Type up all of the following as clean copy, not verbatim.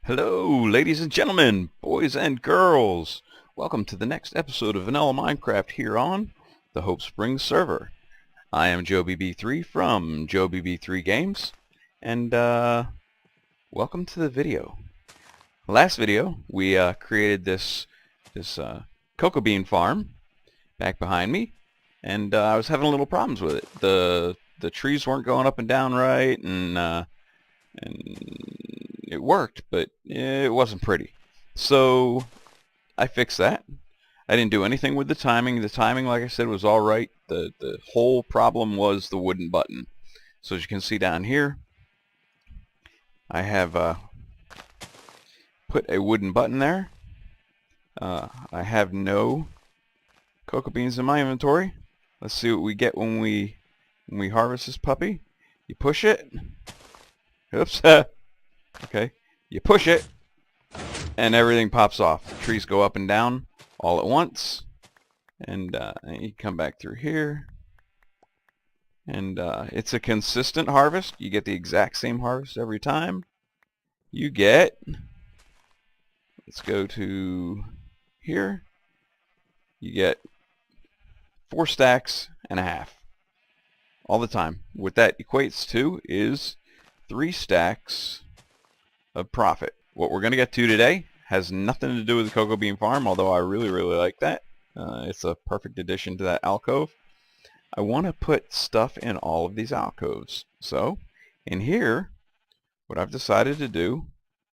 Hello, ladies and gentlemen, boys and girls. Welcome to the next episode of Vanilla Minecraft here on the Hope Springs server. I am JoeBB3 from JoeBB3 Games, and welcome to the video. Last video, we created this cocoa bean farm back behind me, and I was having a little problems with it. The trees weren't going up and down right, and it worked, but it wasn't pretty. So I fixed that. I didn't do anything with the timing. The timing, like I said, was all right. The whole problem was the wooden button. So as you can see down here, I have put a wooden button there. I have no cocoa beans in my inventory. Let's see what we get when we harvest this puppy. You push it. Oops. Okay. You push it, and everything pops off. The trees go up and down all at once, and you come back through here, and it's a consistent harvest. You get the exact same harvest every time. You get, let's go to here, you get 4 stacks and a half all the time. What that equates to is 3 stacks of profit. What we're going to get to today has nothing to do with the cocoa bean farm, although I really like that. It's a perfect addition to that alcove. I want to put stuff in all of these alcoves. So in here, what I've decided to do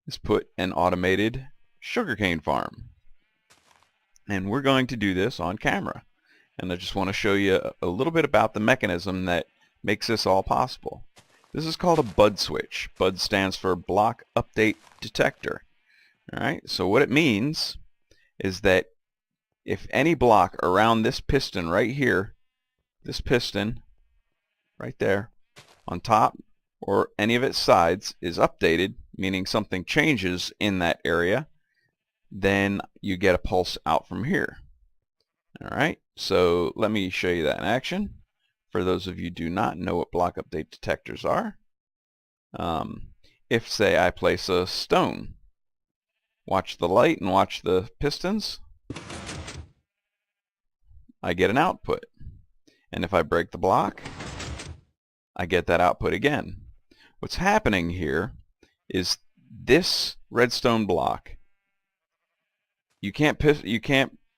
is put an automated sugarcane farm. And we're going to do this on camera. And I just want to show you a little bit about the mechanism that makes this all possible. This is called a bud switch. Bud stands for Block Update Detector. Alright, so what it means is that if any block around this piston right here, this piston right there on top, or any of its sides is updated, meaning something changes in that area, then you get a pulse out from here. Alright, so let me show you that in action. For those of you who do not know what block update detectors are, if, say, I place a stone, watch the light and watch the pistons, I get an output. And if I break the block, I get that output again. What's happening here is this redstone block, you can't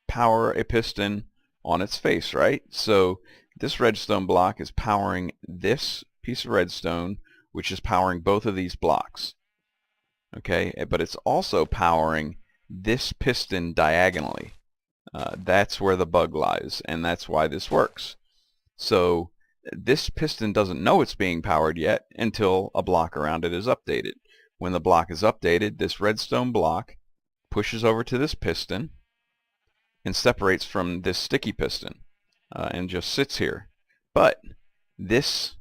power a piston on its face, right? So this redstone block is powering this piece of redstone, which is powering both of these blocks. Okay, but it's also powering this piston diagonally. That's where the bug lies, and that's why this works. So this piston doesn't know it's being powered yet until a block around it is updated. When the block is updated, this redstone block pushes over to this piston and separates from this sticky piston. And just sits here. But this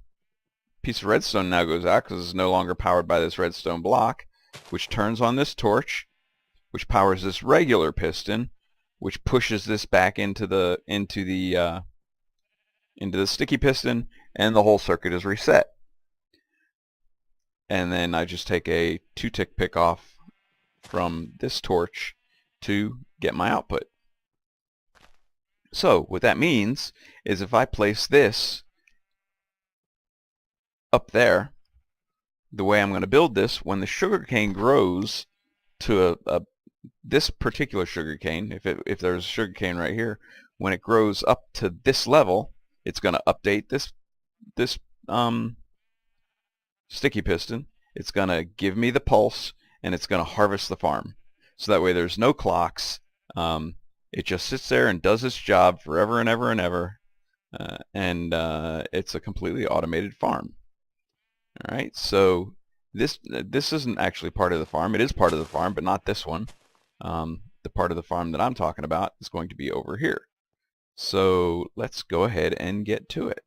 piece of redstone now goes out because it's no longer powered by this redstone block, which turns on this torch, which powers this regular piston, which pushes this back into the sticky piston, and the whole circuit is reset. And then I just take a 2-tick pick off from this torch to get my output. So what that means is if I place this up there, the way I'm going to build this, when the sugarcane grows to this particular sugarcane, if there's a sugarcane right here, when it grows up to this level, it's going to update this sticky piston. It's going to give me the pulse, and it's going to harvest the farm. So that way there's no clocks. It just sits there and does its job forever and ever and ever, and it's a completely automated farm. All right, so this isn't actually part of the farm. It is part of the farm, but not this one. The part of the farm that I'm talking about is going to be over here. So let's go ahead and get to it.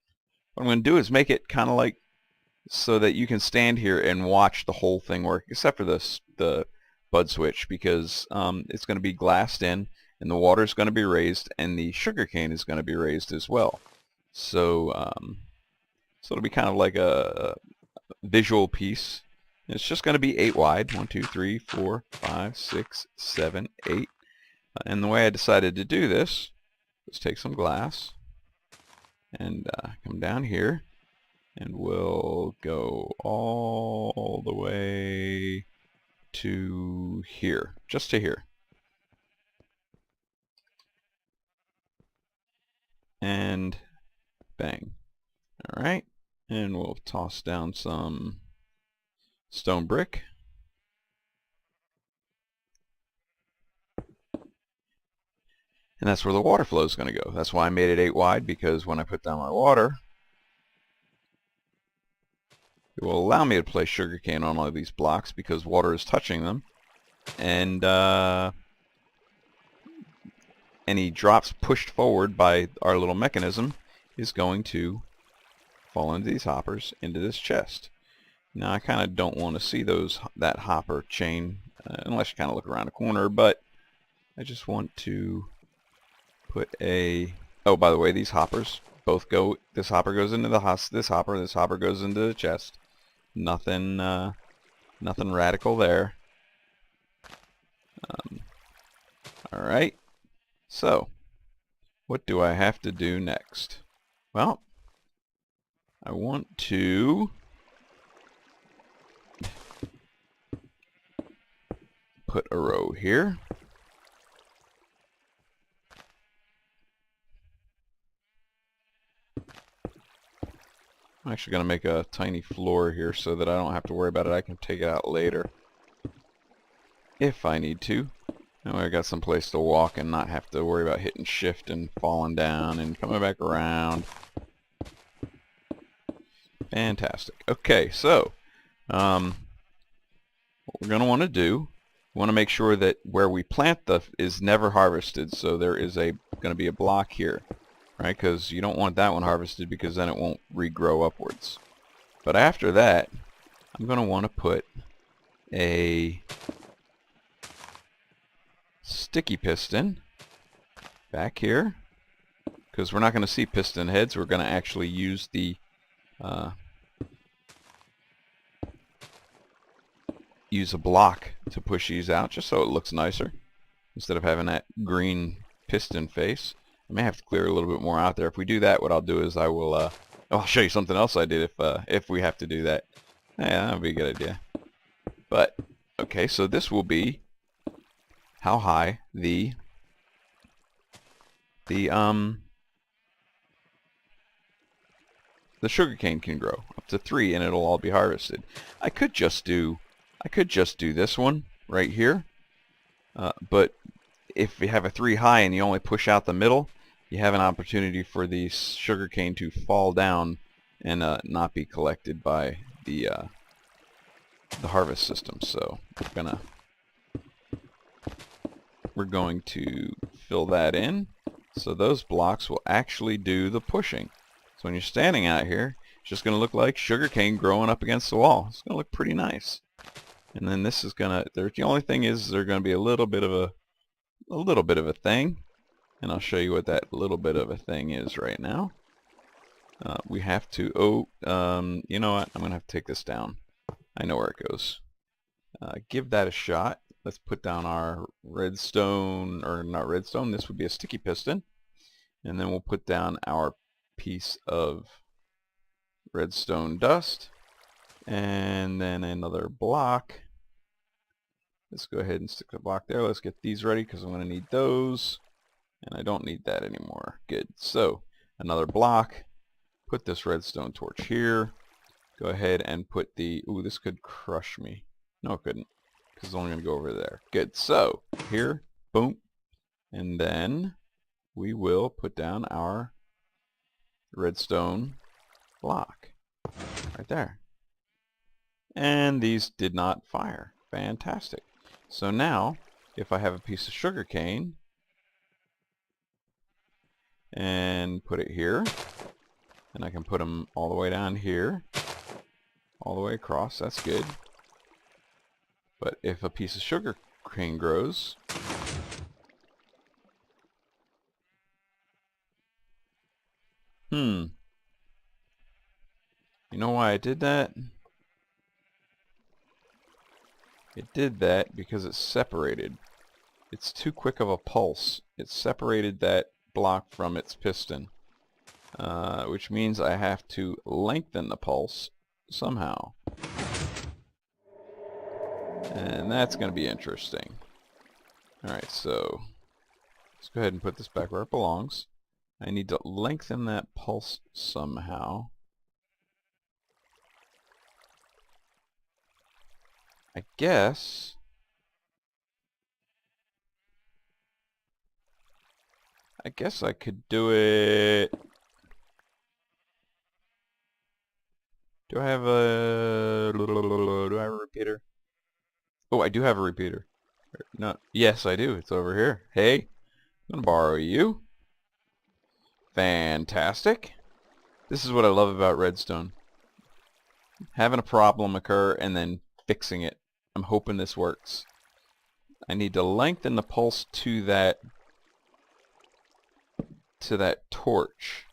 What I'm going to do is make it kind of like so that you can stand here and watch the whole thing work, except for the bud switch, because it's going to be glassed in, and the water is going to be raised, and the sugarcane is going to be raised as well. So, so it'll be kind of like a visual piece It's just going to be 8 wide. 1, 2, 3, 4, 5, 6, 7, 8. And the way I decided to do this was take some glass and come down here, and we'll go all the way to here, just to here. And bang. Alright, and we'll toss down some stone brick. And that's where the water flow is going to go. That's why I made it 8 wide, because when I put down my water, it will allow me to place sugarcane on all of these blocks because water is touching them. And any drops pushed forward by our little mechanism is going to fall into these hoppers into this chest. Now I kind of don't want to see that hopper chain unless you kind of look around the corner, but I just want to put a... Oh, by the way, these hoppers both go... This hopper goes into this hopper goes into the chest. Nothing radical there. Alright, so what do I have to do next? Well, I want to put a row here. I'm actually going to make a tiny floor here so that I don't have to worry about it. I can take it out later if I need to. Now I got some place to walk and not have to worry about hitting shift and falling down and coming back around. Fantastic. Okay, so what we're going to want to do, we want to make sure that where we plant is never harvested. So there is going to be a block here, right? Because you don't want that one harvested because then it won't regrow upwards. But after that, I'm going to want to put a sticky piston back here, because we're not going to see piston heads. We're going to actually use the use a block to push these out just so it looks nicer instead of having that green piston face. I may have to clear a little bit more out there. If we do that, what I'll do is I will I'll show you something else I did if we have to do that. Yeah, that would be a good idea. But okay, so this will be how high the sugarcane can grow, up to 3, and it'll all be harvested. I could just do this one right here, but if you have a 3 high and you only push out the middle, you have an opportunity for the sugarcane to fall down and not be collected by the harvest system. So we're going to fill that in, so those blocks will actually do the pushing. So when you're standing out here, it's just going to look like sugarcane growing up against the wall. It's going to look pretty nice. And then this is going to, the only thing is there's going to be a little bit of a thing, and I'll show you what that little bit of a thing is right now. We have to, you know what, I'm going to have to take this down. I know where it goes. Give that a shot. Let's put down our redstone, or not redstone, this would be a sticky piston. And then we'll put down our piece of redstone dust. And then another block. Let's go ahead and stick the block there. Let's get these ready because I'm going to need those. And I don't need that anymore. Good. So, another block. Put this redstone torch here. Go ahead and put the... Ooh, this could crush me. No, it couldn't, because it's only going to go over there. Good. So, here, boom. And then we will put down our redstone block. Right there. And these did not fire. Fantastic. So now, if I have a piece of sugar cane and put it here, and I can put them all the way down here, all the way across, that's good. But if a piece of sugar cane grows, you know why I did that? It did that because it separated. It's too quick of a pulse. It separated that block from its piston, which means I have to lengthen the pulse somehow. And that's going to be interesting. Alright, so let's go ahead and put this back where it belongs. I need to lengthen that pulse somehow. I guess I could do it. Do I have a repeater? Oh, I do have a repeater. No, yes, I do. It's over here. Hey, I'm gonna borrow you. Fantastic. This is what I love about Redstone. Having a problem occur and then fixing it. I'm hoping this works. I need to lengthen the pulse to that torch,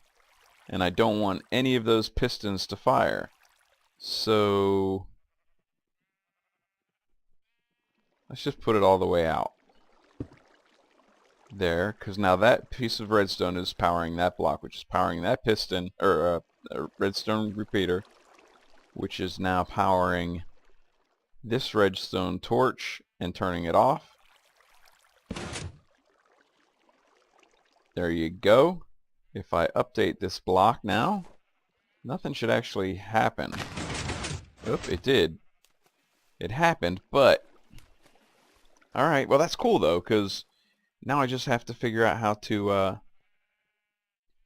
and I don't want any of those pistons to fire. So let's just put it all the way out there, because now that piece of redstone is powering that block, which is powering that piston, or a redstone repeater, which is now powering this redstone torch and turning it off. There you go. If I update this block now, nothing should actually happen. Oop, it did. It happened, but alright, well that's cool though, because now I just have to figure out how to I'm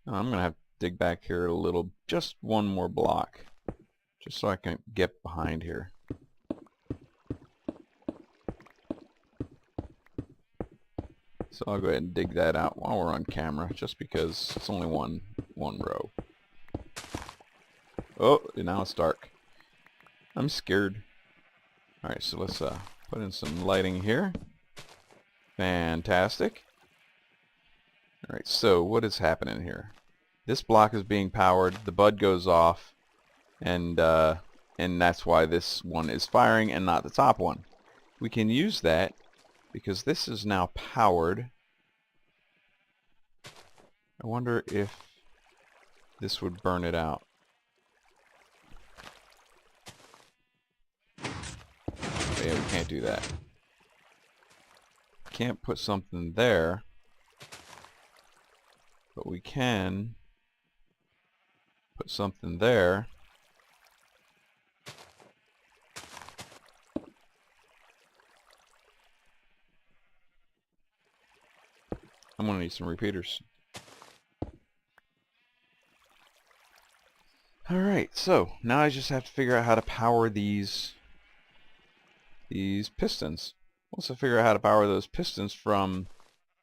gonna have to dig back here a little, just one more block, just so I can get behind here. So I'll go ahead and dig that out while we're on camera, just because it's only one row. Oh, now it's dark. I'm scared. Alright, so let's put in some lighting here. Fantastic. Alright, so what is happening here? This block is being powered, the bud goes off, and that's why this one is firing and not the top one. We can use that because this is now powered. I wonder if this would burn it out. Yeah, we can't do that. Can't put something there, but we can put something there. I'm gonna need some repeaters. Alright, so now I just have to figure out how to power these pistons. Once I figure out how to power those pistons from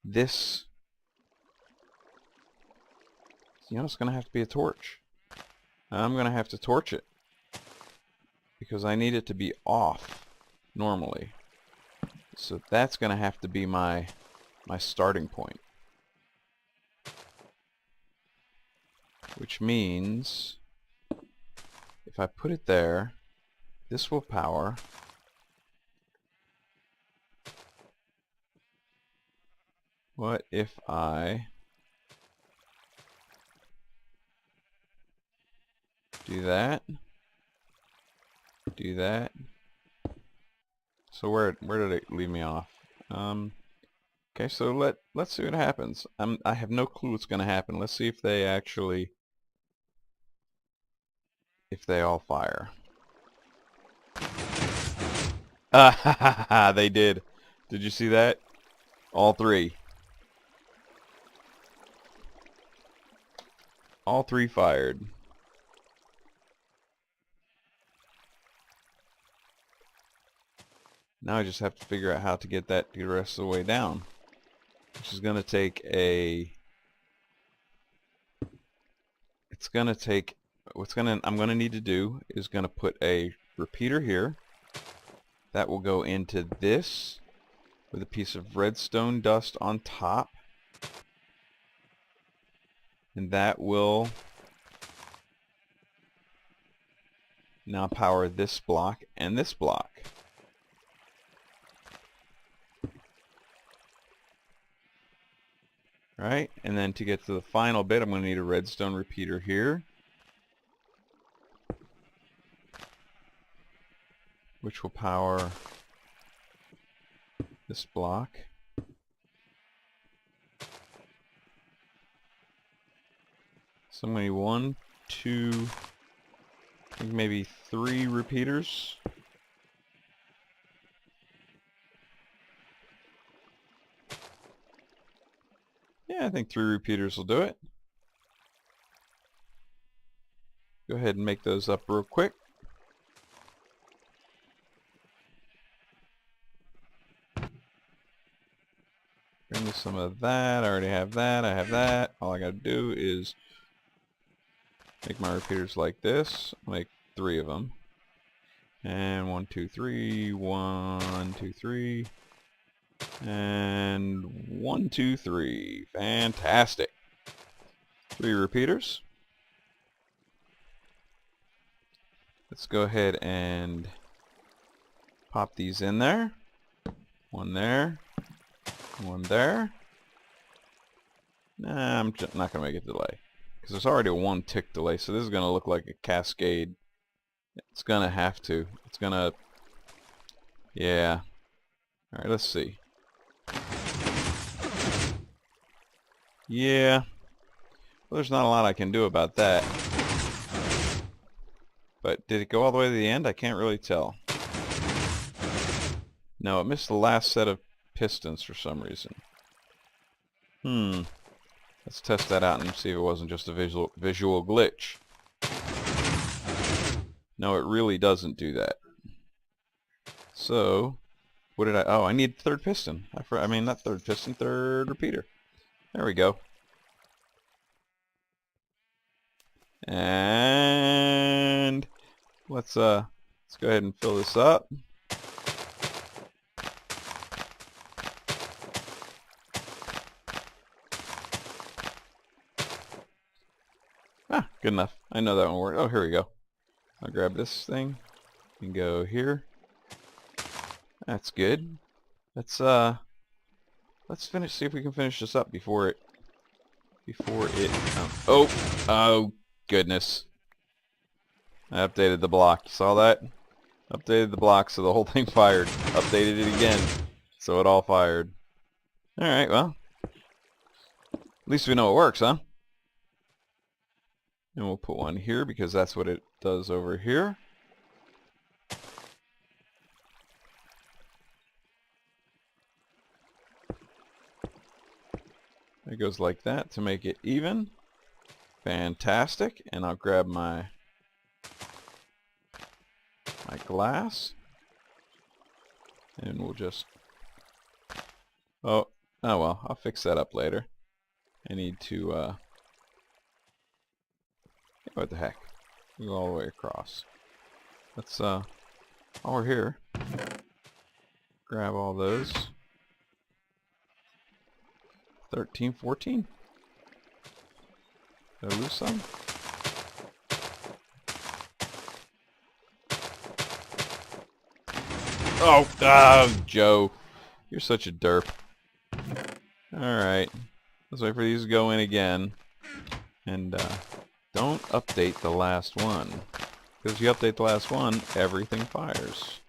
this, you know, it's gonna have to be a torch. I'm gonna have to torch it because I need it to be off normally. So that's gonna have to be my starting point. Which means if I put it there, this will power. What if I do that? Do that. So where did it leave me off? Okay, so let's see what happens. I have no clue what's going to happen. Let's see if they actually, if they all fire. Ah, they did. Did you see that? All three. All three fired. Now I just have to figure out how to get that the rest of the way down, which is going to take a, it's going to take, I'm going to need to do is going to put a repeater here that will go into this with a piece of redstone dust on top, and that will now power this block and this block. right? And then to get to the final bit, I'm going to need a redstone repeater here, which will power this block. So I'm going to need 1, 2, I think maybe 3 repeaters. Yeah, I think 3 repeaters will do it. Go ahead and make those up real quick. Bring me some of that. I already have that. I have that. All I gotta do is make my repeaters like this. I'll make 3 of them. And 1, 2, 3. 1, 2, 3. And 1, 2, 3. Fantastic. 3 repeaters. Let's go ahead and pop these in there. 1 there. 1 there. Nah, I'm not going to make it delay. Because there's already a 1 tick delay, so this is going to look like a cascade. It's going to have to. It's going to... Yeah. Alright, let's see. Yeah. Well, there's not a lot I can do about that. But did it go all the way to the end? I can't really tell. No, it missed the last set of pistons for some reason. Let's test that out and see if it wasn't just a visual glitch. No, it really doesn't do that. So, what did I... Oh, I need third piston. I mean, not third piston, third repeater. There we go. And let's go ahead and fill this up. Ah, good enough. I know that one worked. Oh, here we go. I'll grab this thing and go here. That's good. Let's finish. See if we can finish this up before it. Oh goodness! I updated the block. You saw that? Updated the block so the whole thing fired. Updated it again so it all fired. All right. Well, at least we know it works, huh? And we'll put one here because that's what it does over here. It goes like that to make it even. Fantastic. And I'll grab my glass. And we'll just... Oh well, I'll fix that up later. I need to... What the heck? Go all the way across. Let's, while we're here, grab all those. 13, 14. Did I lose some? Oh, Joe. You're such a derp. Alright. Let's wait for these to go in again. And, don't update the last one. Because if you update the last one, everything fires.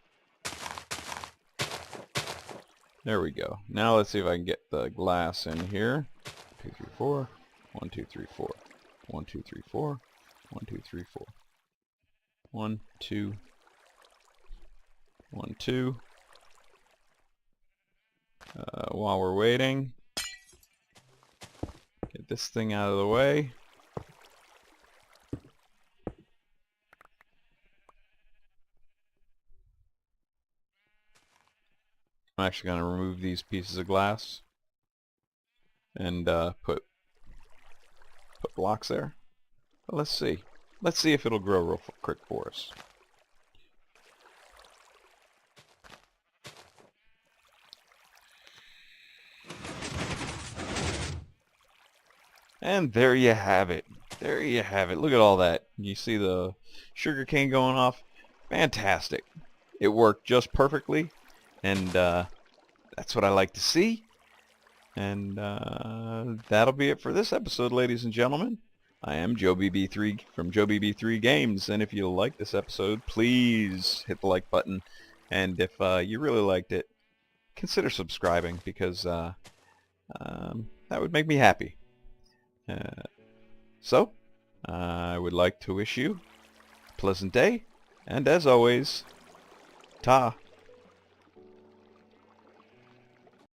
There we go. Now let's see if I can get the glass in here. 2, 3, 4. 1, 2, 3, 4. 1, 2, 3, 4. 1, 2, 3, 4. 1, 2. 1, 2. While we're waiting, get this thing out of the way. I'm actually going to remove these pieces of glass and put blocks there. But let's see. Let's see if it'll grow real quick for us. And there you have it. There you have it. Look at all that. You see the sugar cane going off? Fantastic. It worked just perfectly. And that's what I like to see. And that'll be it for this episode, ladies and gentlemen. I am Joe BB3 from Joe BB3 Games, and if you like this episode, please hit the like button. And if you really liked it, consider subscribing, because that would make me happy. So, I would like to wish you a pleasant day, and as always, ta.